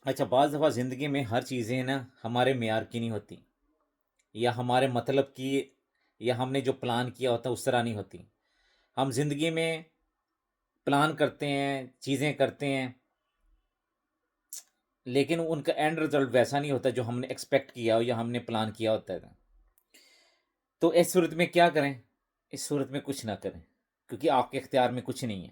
اچھا، بعض دفعہ زندگی میں ہر چیزیں نا ہمارے معیار کی نہیں ہوتی، یا ہمارے مطلب کی، یا ہم نے جو پلان کیا ہوتا ہے اس طرح نہیں ہوتی. ہم زندگی میں پلان کرتے ہیں، چیزیں کرتے ہیں، لیکن ان کا اینڈ رزلٹ ویسا نہیں ہوتا جو ہم نے ایکسپیکٹ کیا ہو یا ہم نے پلان کیا ہوتا ہے. تو اس صورت میں کیا کریں؟ اس صورت میں کچھ نہ کریں، کیونکہ آپ کے اختیار میں کچھ نہیں ہے.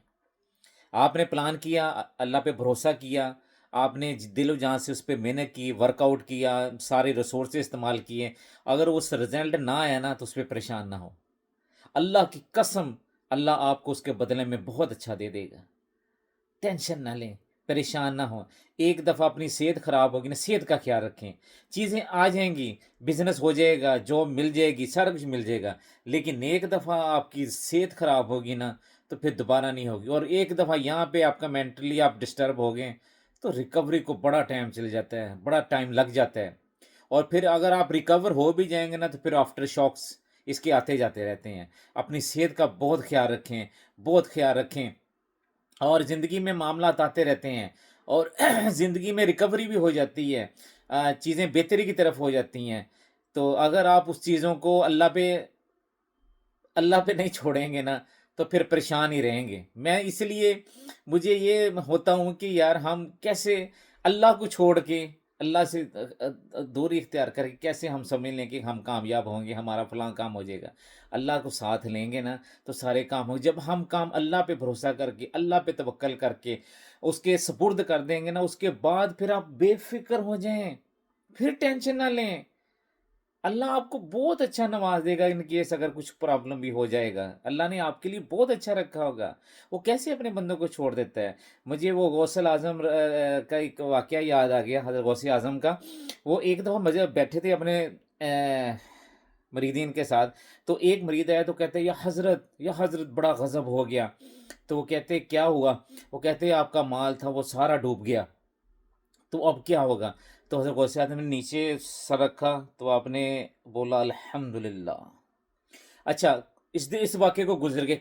آپ نے پلان کیا، اللہ پہ بھروسہ کیا، آپ نے دل و جان سے اس پہ محنت کی، ورک آؤٹ کیا، سارے ریسورسز استعمال کیے. اگر اس رزلٹ نہ آیا نا تو اس پہ پریشان نہ ہو. اللہ کی قسم، اللہ آپ کو اس کے بدلے میں بہت اچھا دے دے گا. ٹینشن نہ لیں، پریشان نہ ہوں. ایک دفعہ اپنی صحت خراب ہوگی نا، صحت کا خیال رکھیں. چیزیں آ جائیں گی، بزنس ہو جائے گا، جاب مل جائے گی، سارا کچھ مل جائے گا. لیکن ایک دفعہ آپ کی صحت خراب ہوگی نا تو پھر دوبارہ نہیں ہوگی. اور ایک دفعہ یہاں پہ آپ کا مینٹلی آپ ڈسٹرب ہو گئے تو ریکوری کو بڑا ٹائم چل جاتا ہے، بڑا ٹائم لگ جاتا ہے. اور پھر اگر آپ ریکور ہو بھی جائیں گے نا تو پھر آفٹر شاکس اس کے آتے جاتے رہتے ہیں. اپنی صحت کا بہت خیال رکھیں، بہت خیال رکھیں. اور زندگی میں معاملات آتے رہتے ہیں، اور زندگی میں ریکوری بھی ہو جاتی ہے، چیزیں بہتری کی طرف ہو جاتی ہیں. تو اگر آپ اس چیزوں کو اللہ پہ نہیں چھوڑیں گے نا تو پھر پریشان ہی رہیں گے. میں اس لیے مجھے یہ ہوتا ہوں کہ یار ہم کیسے اللہ کو چھوڑ کے، اللہ سے دوری اختیار کر کے کیسے ہم سمجھ لیں کہ ہم کامیاب ہوں گے، ہمارا فلاں کام ہو جائے گا. اللہ کو ساتھ لیں گے نا تو سارے کام ہو. جب ہم کام اللہ پہ بھروسہ کر کے، اللہ پہ توکل کر کے اس کے سپرد کر دیں گے نا، اس کے بعد پھر آپ بے فکر ہو جائیں، پھر ٹینشن نہ لیں. اللہ آپ کو بہت اچھا نواز دے گا. ان کیس اگر کچھ پرابلم بھی ہو جائے گا، اللہ نے آپ کے لیے بہت اچھا رکھا ہوگا. وہ کیسے اپنے بندوں کو چھوڑ دیتا ہے. مجھے وہ غوث اعظم کا ایک واقعہ یاد آ گیا، حضرت غوث اعظم کا. وہ ایک دفعہ مجھے بیٹھے تھے اپنے مریدین کے ساتھ. تو ایک مرید آیا تو کہتے ہیں یا حضرت بڑا غضب ہو گیا. تو وہ کہتے کیا ہوا؟ وہ کہتے آپ کا مال تھا وہ سارا ڈوب گیا، تو اب کیا ہوگا؟ تو حضرت غوث اعظم نے نیچے سر رکھا تو آپ نے بولا الحمدللہ. اچھا، اس واقعے کو گزر گئے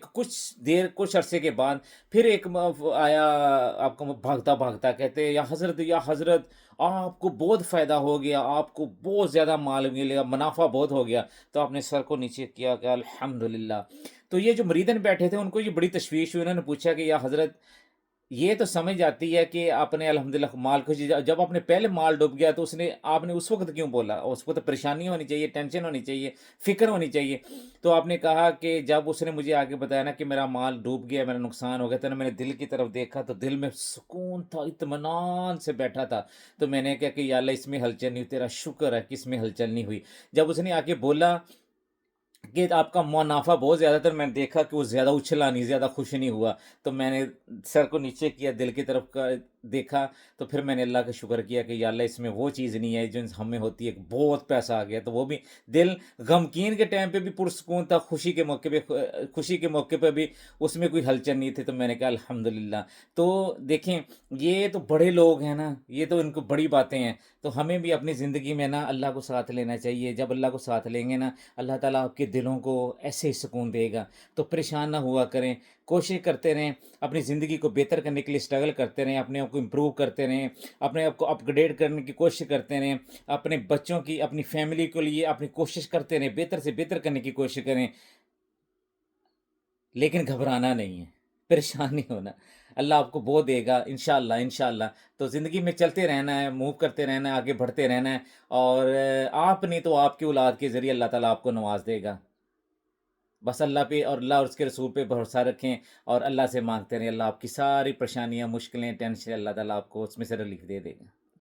کچھ عرصے کے بعد پھر ایک آیا آپ کو بھاگتا بھاگتا، کہتے یا حضرت آپ کو بہت فائدہ ہو گیا، آپ کو بہت زیادہ مال ملے گا، منافع بہت ہو گیا. تو آپ نے سر کو نیچے کیا کہ الحمدللہ. تو یہ جو مریدن بیٹھے تھے ان کو یہ بڑی تشویش ہوئی. انہوں نے پوچھا کہ یا حضرت یہ تو سمجھ آتی ہے کہ آپ نے الحمدللہ مال کو، جب آپ نے پہلے مال ڈوب گیا تو آپ نے اس وقت کیوں بولا؟ اس وقت پریشانی ہونی چاہیے، ٹینشن ہونی چاہیے، فکر ہونی چاہیے. تو آپ نے کہا کہ جب اس نے مجھے آگے بتایا نا کہ میرا مال ڈوب گیا، میرا نقصان ہو گیا، تو میں نے دل کی طرف دیکھا تو دل میں سکون تھا، اطمینان سے بیٹھا تھا. تو میں نے کہا کہ یا اللہ اس میں ہلچل نہیں ہوئی، تیرا شکر ہے کہ اس میں ہلچل نہیں ہوئی. جب اس نے آ کے بولا کہ آپ کا منافع بہت زیادہ تر، میں نے دیکھا کہ وہ زیادہ اچھلا نہیں، زیادہ خوش نہیں ہوا. تو میں نے سر کو نیچے کیا، دل کی طرف کا دیکھا. تو پھر میں نے اللہ کا شکر کیا کہ یا اللہ اس میں وہ چیز نہیں ہے جو ہمیں ہوتی ہے کہ بہت پیسہ آ گیا. تو وہ بھی دل غمگین کے ٹائم پہ بھی پرسکون تھا، خوشی کے موقع پہ بھی اس میں کوئی ہلچل نہیں تھی. تو میں نے کہا الحمدللہ. تو دیکھیں یہ تو بڑے لوگ ہیں نا، یہ تو ان کو بڑی باتیں ہیں. تو ہمیں بھی اپنی زندگی میں نا اللہ کو ساتھ لینا چاہیے. جب اللہ کو ساتھ لیں گے نا، اللہ تعالیٰ آپ کے دلوں کو ایسے ہی سکون دے گا. تو پریشان نہ ہوا کریں، کوشش کرتے رہیں، اپنی زندگی کو بہتر کرنے کے لیے اسٹرگل کرتے رہیں، اپنے آپ کو امپروو کرتے رہیں، اپنے آپ کو اپ گریڈ کرنے کی کوشش کرتے رہیں، اپنے بچوں کی، اپنی فیملی کے لیے اپنی کوشش کرتے رہیں، بہتر سے بہتر کرنے کی کوشش کریں. لیکن گھبرانا نہیں ہے، پریشان نہیں ہونا. اللہ آپ کو بہت دے گا انشاءاللہ انشاءاللہ. تو زندگی میں چلتے رہنا ہے، موو کرتے رہنا ہے، آگے بڑھتے رہنا ہے. اور آپ نہیں تو آپ کی اولاد کے ذریعے اللہ تعالیٰ آپ کو نواز دے گا. بس اللہ پہ اور اللہ اور اس کے رسول پہ بھروسہ رکھیں، اور اللہ سے مانگتے رہیں. اللہ آپ کی ساری پریشانیاں، مشکلیں، ٹینشن اللہ تعالیٰ آپ کو اس میں سے ریلیف دے دے گا.